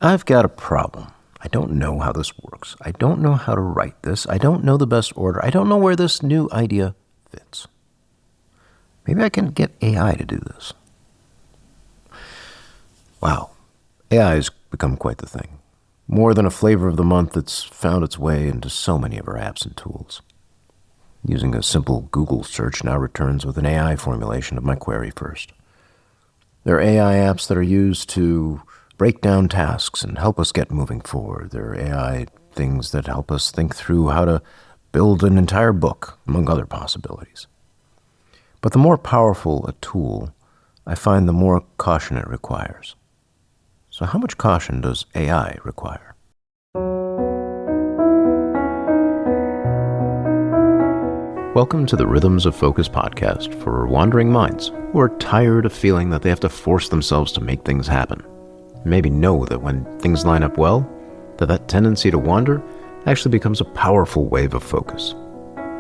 I've got a problem. I don't know how this works. I don't know how to write this. I don't know the best order. I don't know where this new idea fits. Maybe I can get AI to do this. Wow. AI has become quite the thing. More than a flavor of the month, it's found its way into so many of our apps and tools. Using a simple Google search now returns with an AI formulation of my query first. There are AI apps that are used to break down tasks and help us get moving forward. There are AI things that help us think through how to build an entire book, among other possibilities. But the more powerful a tool, I find the more caution it requires. So how much caution does AI require? Welcome to the Rhythms of Focus podcast for wandering minds who are tired of feeling that they have to force themselves to make things happen. Maybe know that when things line up well, that tendency to wander actually becomes a powerful wave of focus.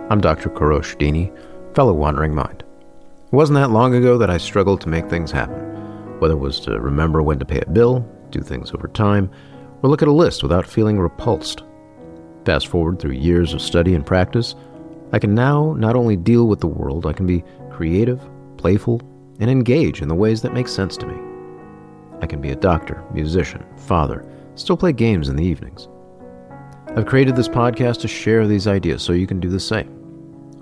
I'm Dr. Kourosh Dini, fellow wandering mind. It wasn't that long ago that I struggled to make things happen, whether it was to remember when to pay a bill, do things over time, or look at a list without feeling repulsed. Fast forward through years of study and practice, I can now not only deal with the world, I can be creative, playful, and engage in the ways that make sense to me. I can be a doctor, musician, father, still play games in the evenings. I've created this podcast to share these ideas so you can do the same,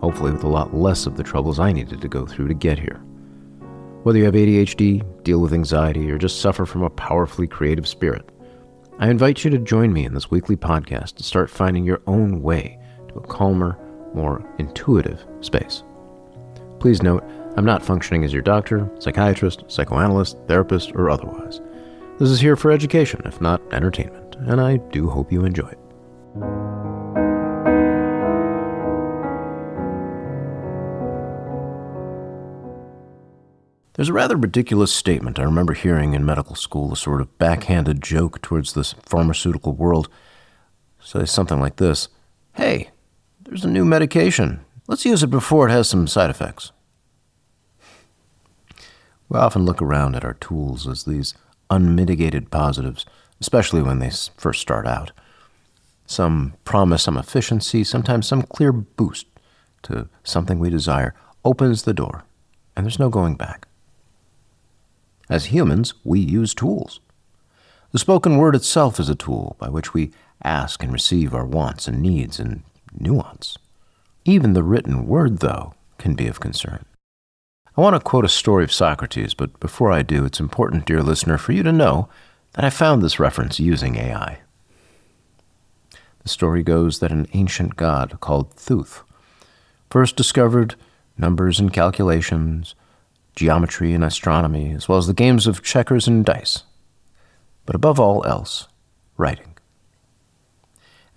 hopefully with a lot less of the troubles I needed to go through to get here. Whether you have ADHD, deal with anxiety, or just suffer from a powerfully creative spirit, I invite you to join me in this weekly podcast to start finding your own way to a calmer, more intuitive space. Please note, I'm not functioning as your doctor, psychiatrist, psychoanalyst, therapist, or otherwise. This is here for education, if not entertainment, and I do hope you enjoy it. There's a rather ridiculous statement I remember hearing in medical school, a sort of backhanded joke towards this pharmaceutical world. Say something like this: "Hey, there's a new medication. Let's use it before it has some side effects." We often look around at our tools as these unmitigated positives, especially when they first start out. Some promise some efficiency, sometimes some clear boost to something we desire opens the door, and there's no going back. As humans, we use tools. The spoken word itself is a tool by which we ask and receive our wants and needs in nuance. Even the written word, though, can be of concern. I want to quote a story of Socrates, but before I do, it's important, dear listener, for you to know that I found this reference using AI. The story goes that an ancient god called Thoth first discovered numbers and calculations, geometry and astronomy, as well as the games of checkers and dice, but above all else, writing.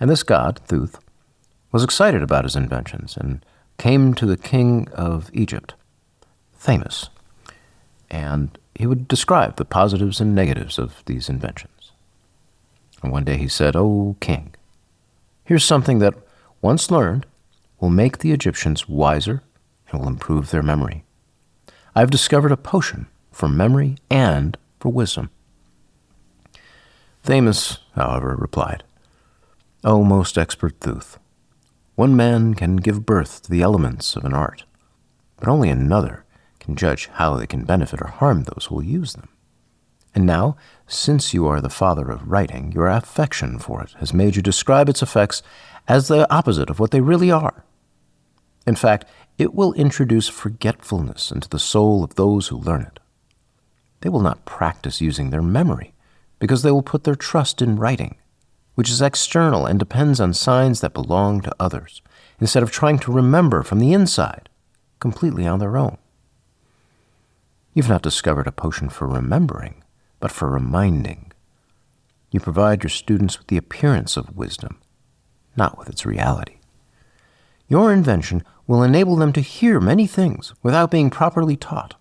And this god, Thoth, was excited about his inventions and came to the king of Egypt, Thamus, and he would describe the positives and negatives of these inventions. And one day he said, "Oh, king, here's something that, once learned, will make the Egyptians wiser and will improve their memory. I've discovered a potion for memory and for wisdom." Thamus, however, replied, "O most expert Thoth, one man can give birth to the elements of an art, but only another can judge how they can benefit or harm those who will use them. And now, since you are the father of writing, your affection for it has made you describe its effects as the opposite of what they really are. In fact, it will introduce forgetfulness into the soul of those who learn it. They will not practice using their memory because they will put their trust in writing, which is external and depends on signs that belong to others, instead of trying to remember from the inside, completely on their own. You've not discovered a potion for remembering, but for reminding. You provide your students with the appearance of wisdom, not with its reality. Your invention will enable them to hear many things without being properly taught,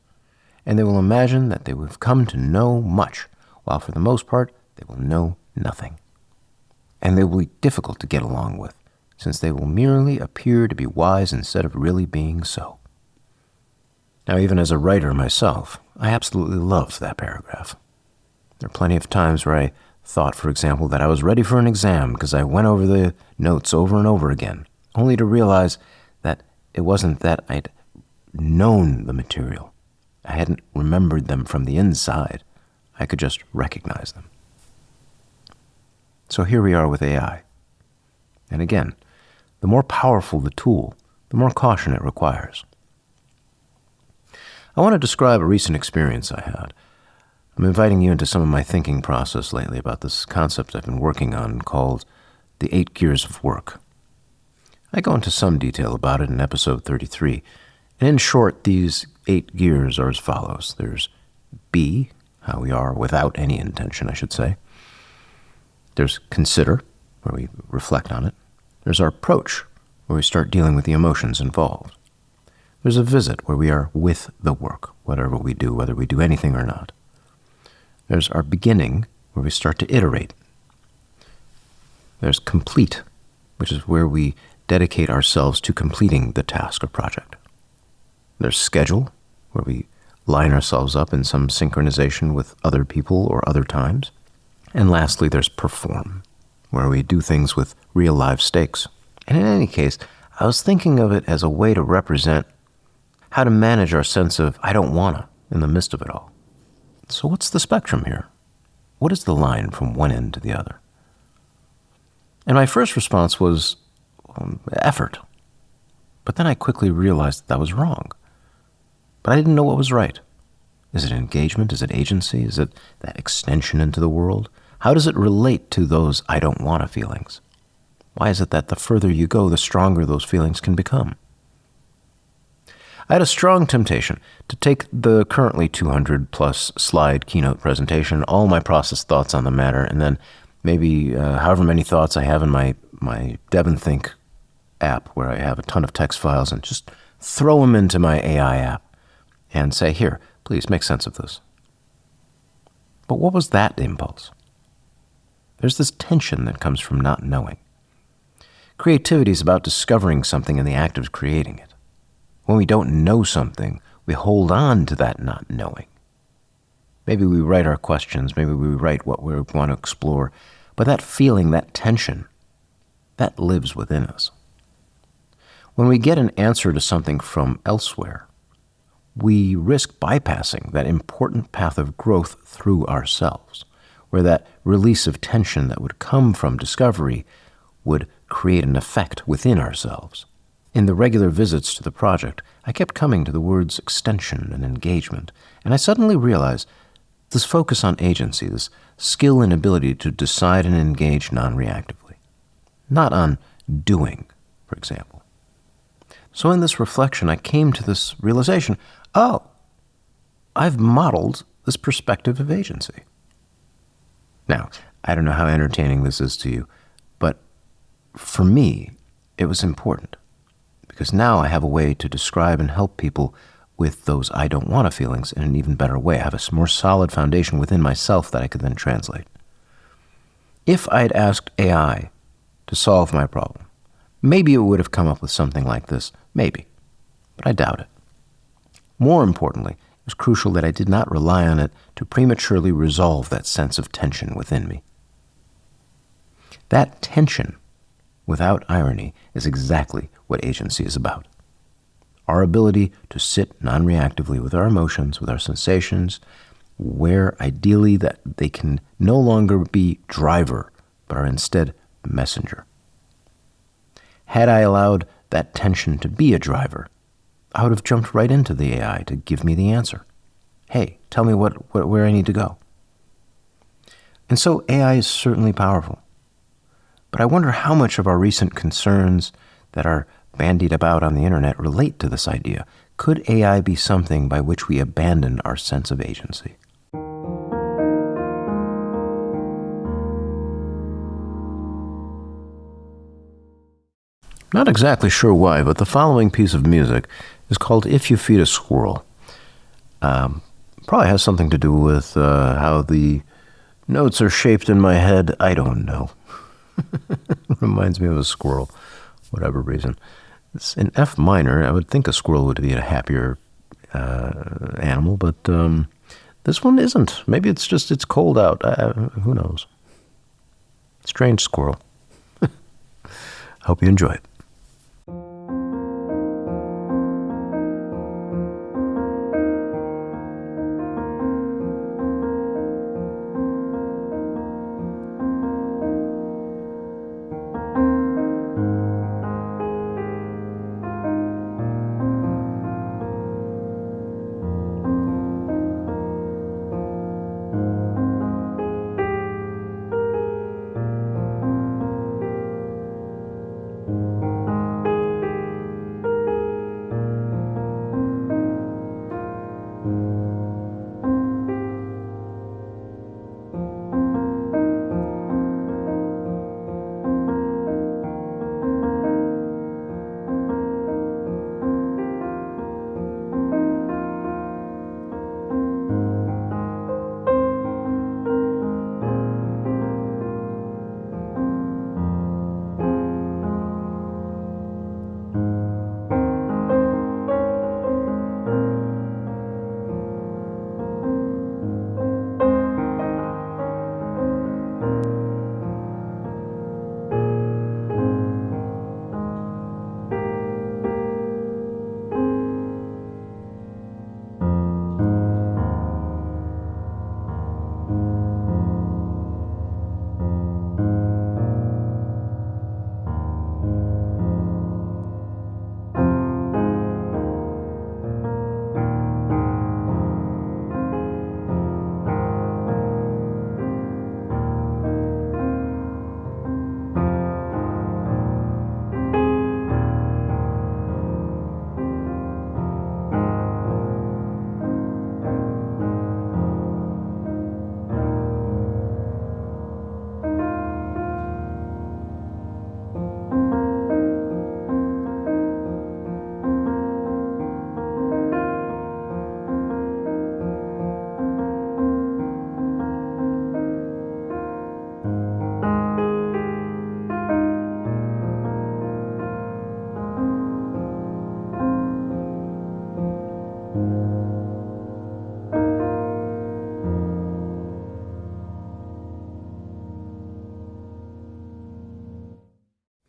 and they will imagine that they have come to know much, while for the most part they will know nothing. And they will be difficult to get along with, since they will merely appear to be wise instead of really being so." Now, even as a writer myself, I absolutely loved that paragraph. There are plenty of times where I thought, for example, that I was ready for an exam because I went over the notes over and over again, only to realize that it wasn't that I'd known the material. I hadn't remembered them from the inside. I could just recognize them. So here we are with AI. And again, the more powerful the tool, the more caution it requires. I want to describe a recent experience I had. I'm inviting you into some of my thinking process lately about this concept I've been working on called the 8 gears of work. I go into some detail about it in episode 33, and in short, these 8 gears are as follows. There's be, how we are without any intention, I should say. There's consider, where we reflect on it. There's our approach, where we start dealing with the emotions involved. There's a visit, where we are with the work, whatever we do, whether we do anything or not. There's our beginning, where we start to iterate. There's complete, which is where we dedicate ourselves to completing the task or project. There's schedule, where we line ourselves up in some synchronization with other people or other times. And lastly, there's perform, where we do things with real live stakes. And in any case, I was thinking of it as a way to represent how to manage our sense of I don't wanna in the midst of it all. So what's the spectrum here? What is the line from one end to the other? And my first response was effort. But then I quickly realized that was wrong. But I didn't know what was right. Is it engagement? Is it agency? Is it that extension into the world? How does it relate to those I don't wanna feelings? Why is it that the further you go, the stronger those feelings can become? I had a strong temptation to take the currently 200-plus slide keynote presentation, all my processed thoughts on the matter, and then maybe however many thoughts I have in my DevonThink app, where I have a ton of text files, and just throw them into my AI app and say, here, please make sense of this. But what was that impulse? There's this tension that comes from not knowing. Creativity is about discovering something in the act of creating it. When we don't know something, we hold on to that not knowing. Maybe we write our questions, maybe we write what we want to explore, but that feeling, that tension, that lives within us. When we get an answer to something from elsewhere, we risk bypassing that important path of growth through ourselves, where that release of tension that would come from discovery would create an effect within ourselves. In the regular visits to the project, I kept coming to the words extension and engagement, and I suddenly realized this focus on agency, this skill and ability to decide and engage non-reactively, not on doing, for example. So in this reflection, I came to this realization, I've modeled this perspective of agency. Now, I don't know how entertaining this is to you, but for me, it was important. Because now I have a way to describe and help people with those I don't want to feelings in an even better way. I have a more solid foundation within myself that I could then translate. If I had asked AI to solve my problem, maybe it would have come up with something like this. Maybe. But I doubt it. More importantly, it was crucial that I did not rely on it to prematurely resolve that sense of tension within me. That tension, without irony, is exactly what agency is about. Our ability to sit non-reactively with our emotions, with our sensations, where ideally that they can no longer be driver, but are instead messenger. Had I allowed that tension to be a driver, I would have jumped right into the AI to give me the answer. Hey, tell me where I need to go. And so AI is certainly powerful. But I wonder how much of our recent concerns that are bandied about on the internet relate to this idea. Could AI be something by which we abandon our sense of agency? Not exactly sure why, but the following piece of music is called If You Feed a Squirrel. Probably has something to do with how the notes are shaped in my head. I don't know. Reminds me of a squirrel, whatever reason. It's in F minor. I would think a squirrel would be a happier animal, but this one isn't. Maybe it's cold out. Who knows? Strange squirrel. Hope you enjoy it.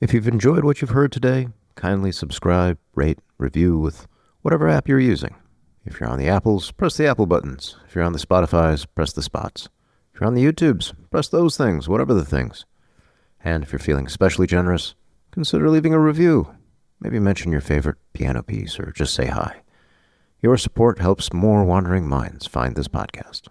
If you've enjoyed what you've heard today, kindly subscribe, rate, review with whatever app you're using. If you're on the Apples, press the Apple buttons. If you're on the Spotifys, press the spots. If you're on the YouTubes, press those things, whatever the things. And if you're feeling especially generous, consider leaving a review. Maybe mention your favorite piano piece or just say hi. Your support helps more wandering minds find this podcast.